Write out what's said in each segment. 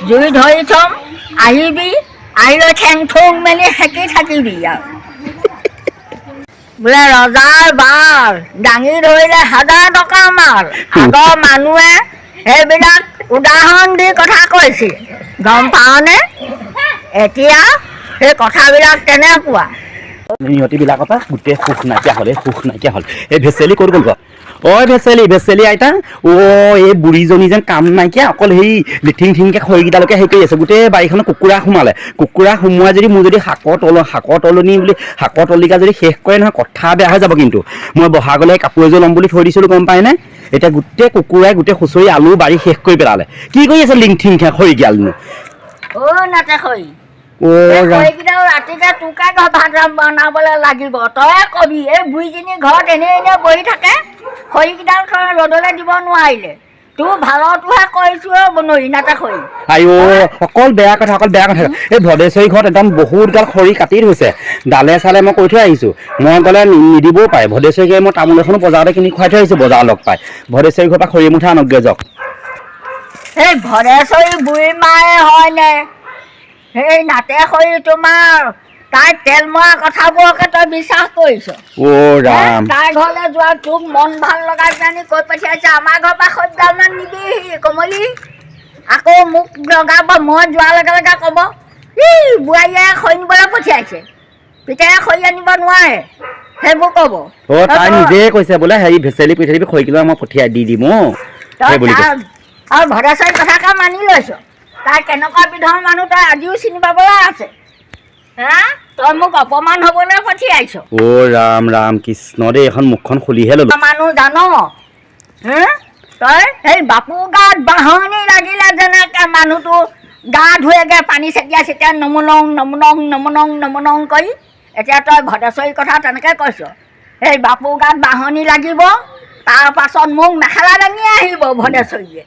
জুই ধৰি থ'ম আহিবি আহিলে ঠেং ঠোং মেলি সেকি থাকিবি আৰু বোলে ৰজাৰ বাল দাঙি ধৰিলে 1000 টকা মাল আগৰ মানুহে সেইবিলাক উদাহৰণ দি কথা কৈছিল গম পাওঁনে এতিয়া সেই কথাবিলাক কেনেকুৱা নিয়তিবিলাকৰ পৰা গোটেই সুখ নাইকিয়া হ'ল এই ভেচেলি ক'ত গ'ল ঐ ভেচেলি আইতা এই বুঢ়ীজনী যেন কাম নাইকিয়া অকল সেই লিঠিং ঠিংকৈ খৰিকেইডালকে হেৰি কৰি আছে গোটেই বাৰীখনত কুকুৰা সোমোৱাই যদি মোৰ যদি শাকৰ তলনি বুলি শাকৰ তলিকা যদি শেষ কৰে নহয় কথা বেয়া হৈ যাব কিন্তু মই বহাগলৈ কাপোৰ এযোৰ ল'ম বুলি থৈ দিছিলোঁ গম পায়নে এতিয়া গোটেই কুকুৰাই গোটেই খুচৰি আলু বাৰী শেষ কৰি পেলালে কি কৰি আছে লিংঠিং খৰিকেইডালনো নাতে খৰি ৰাতিকে তোকে ভাত বনাবলৈ লাগিব তই কবি এই বুঢ়ীজনী ঘৰত এনেই বহি থাকে খৰিকেইডাল ৰ'দলৈ দিব নোৱাৰিলে তোৰ ভালতোহে কৈছোঁ বনৰি নাতে খৰি অকল বেয়া কথা এই ভদেশ্বৰী ঘৰত একদম বহুতগাল খৰি কাটি থৈছে ডালে চালে মই কৈ থৈ আহিছোঁ মই গ'লে নিদিবও পাৰে ভদেশ্বৰীকে মই তামোল এখনো বজাৰতে কিনি খুৱাই থৈ আহিছোঁ বজাৰ লগ পাই ভদেশ্বৰী ঘৰৰ পৰা খৰি মুঠা আনকগৈ যাওক সেই ভদেশ্বৰী বুঢ়ী মায়ে হয়নে সেই নাতে খৰি তোমাৰ তাই তেল মৰা কথাবোৰকে তই বিশ্বাস কৰিছ তাই ঘৰলৈ যোৱা তোক মন ভাল লগাই পেলানি কৈ পঠিয়াইছে আমাৰ ঘৰৰ পৰা 10মান নিবিহি কমলি আকৌ মোক লগাব মই যোৱাৰ লগে লগে ক'ব বোৱাৰীয়ে খৰি নিবলৈ পঠিয়াইছে পিতায়ে খৰি আনিব নোৱাৰে সেইবোৰ ক'ব তাই নিজে কৈছে বোলে হেৰি ভেচেলি পিঠেলি খৰিকিলো মই পঠিয়াই দি দিম আৰু ভদেশ্বৰী কথাকে মানি লৈছ তাই কেনেকুৱা বিধৰ মানুহ তই আজিও চিনি পাবলৈ আছে তই মোক অপমান হ'বলৈ পঠিয়াইছ ৰাম কৃষ্ণ দেই এখন মুখখন খুলিহে ল'লো মানুহ জান তই সেই বাপু গাত বাহনি লাগিলে যেনেকৈ মানুহটো গা ধুৱেগৈ পানী ছটিয়াই নমনং কৰি এতিয়া তই ভদেশ্বৰীৰ কথা তেনেকৈ কৈছ সেই বাপু গাত বাহনি লাগিব তাৰ পাছত মোক মেখেলা দাঙি আহিব ভদেশ্বৰীয়ে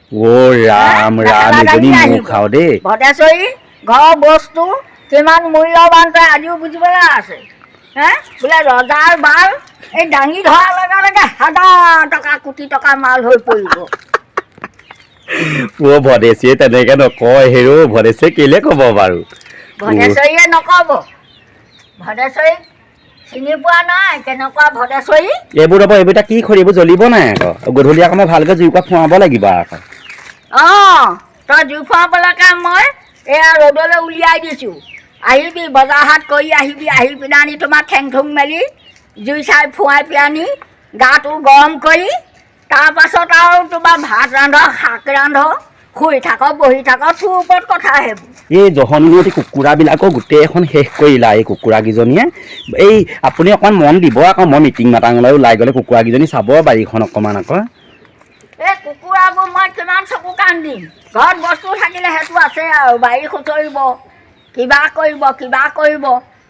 ভদেশ্বৰী ঘৰৰ বস্তু কিমান মূল্যৱান তই আজিও বুজিবলৈ আছে বোলে ৰজাৰ বাল এই দাঙি ধৰাৰ লগে লগে 1000 টকা কোটি টকা মাল হৈ পৰিব ভদেশ্বৰীয়ে তেনেকৈ নকয় হেৰো ভদেশ্বৰী কেলে ক'ব বাৰু ভদেশ্বৰীয়ে নক'ব ভদেশ্বৰীক চিনি পোৱা নাই কেনেকুৱা ভদেশ্বৰী এইবোৰ এতিয়া কি খৰি এইবোৰ জ্বলিব নাই আকৌ গধূলি আকৌ মই ভালকৈ জুইকুৰা খুৱাব লাগিব আকৌ তই জুই খুৱাবলৈকে মই এয়া ৰ'দলৈ উলিয়াই দিছোঁ আহিবি বজাৰ হাট কৰি আহিবি আহি পিনানি তোমাৰ ঠেং ঠুং মেলি জুই চাই ফুৱাই পিয়ানি গাটো গৰম কৰি তাৰপাছত আৰু তোমাৰ ভাত ৰান্ধ শাক ৰান্ধ শুই থাক বহি থাক তোৰ ওপৰত কথা সেইবোৰ এই জহনীয়তী কুকুৰাবিলাকো গোটেই এখন শেষ কৰিলা এই কুকুৰাকেইজনীয়ে এই আপুনি অকণমান মন দিব আকৌ মই মিটিং মাটাঙলৈ ওলাই গ'লে কুকুৰাকেইজনী চাব বাৰীখন অকণমান আকৌ এই কুকুৰাবোৰ মই কিমান চকু কাণ দিম ঘৰত বস্তু থাকিলে সেইটো আছে আৰু বাৰী খুচৰিব কিবা কৰিব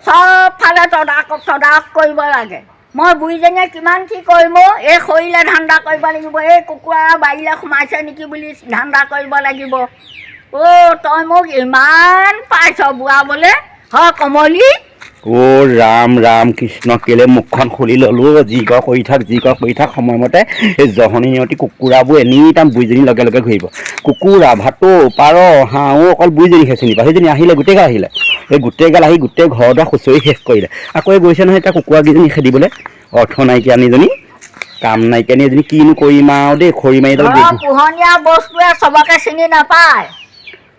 চবফালে তদাৰক কৰিব লাগে মই বুঢ়ীজনীয়ে কিমান কি কৰিম এই খৰিলে ধান্দা কৰিব লাগিব এই কুকুৰা বাৰীলৈ সোমাইছে নেকি বুলি ধান্দা কৰিব লাগিব তই মোক ইমান পাইছ বুঢ়াবলৈ হয় কমলি ৰাম কৃষ্ণ কেলে মুখখন খুলি ল'লো যি কৰ কৰি থাক সময়মতে এই জহনী নিয়তি কুকুৰাবোৰ এনি টাইম বুঢ়ীজনীৰ লগে লগে ঘূৰিব কুকুৰা ভাটৌ পাৰ হাঁহ অকল বুঢ়ীজনীহে চিনি পায় সেইজনী আহিলে গোটেইগাল আহিলে এই গোটেইগাল আহি গোটেই ঘৰ দুৱাৰ খুচৰি শেষ কৰিলে আকৌ এই গৈছে নহয় এতিয়া কুকুৰাকেইজনী খেদিবলৈ অৰ্থ নাইকিয়া নিজনী কাম নাইকিয়া নিজনী কিনো কৰিম আৰু দেই খৰি মাৰি পোহনীয়া বস্তুৱে চবকে চিনি নাপায়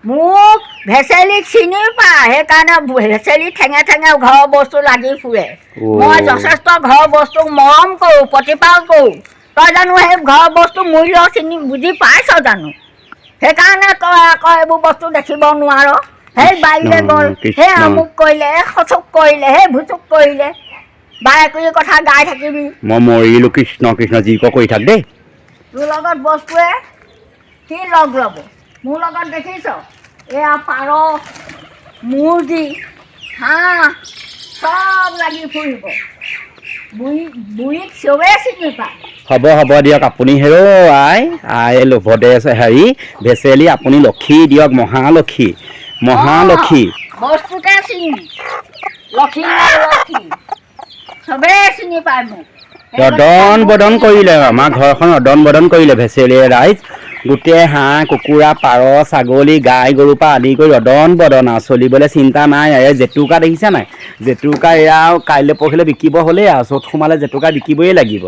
মোক ভেচেলিক চিনি পায় সেইকাৰণে ভেচেলি ঠেঙে ঘৰৰ বস্তু লাগি ফুৰে মই যথেষ্ট ঘৰৰ বস্তুক মৰম কৰোঁ প্ৰতিপাল কৰোঁ তই জানো সেই ঘৰৰ বস্তু মূল্য চিনি বুজি পাইছ জানো সেইকাৰণে তই আকৌ এইবোৰ বস্তু দেখিব নোৱাৰ সেই বাৰীলৈ গ'ল সেই আমুক কৰিলে সচুক কৰিলে সেই ভুচুক কৰিলে বাৰে কৰি কথা গাই থাকিবি মই মৰিলোঁ কৃষ্ণ যি কৰি থাক দেই তোৰ লগত বস্তুৱে কি লগ ল'ব মোৰ লগত দেখিছ এয়া পাৰ মুৰ্গী হাঁহ চব লাগি ফুৰিব বুঢ়ীক চবেই চিনি পায় হ'ব দিয়ক আপুনি হেৰ' আই লোভতে হেৰি ভেচেলি আপুনি লক্ষী দিয়ক মহালক্ষী বস্তুকে চিনি লক্ষী চবেই চিনি পায় মোক ৰদন বদন কৰিলে আমাৰ ঘৰখন ৰদন বদন কৰিলে ভেচেলিয়ে ৰাইজ গোটেই হাঁহ কুকুৰা পাৰ ছাগলী গাই গৰুৰ পৰা আদি কৰি ৰদন বদন আৰু চলিবলৈ চিন্তা নাই আৰু জেতুকা দেখিছা নাই জেতুকা এয়া কাইলৈ পৰহিলৈ বিকিব হ'লেই আৰু চ'ত সোমালে জেতুকা বিকিবই লাগিব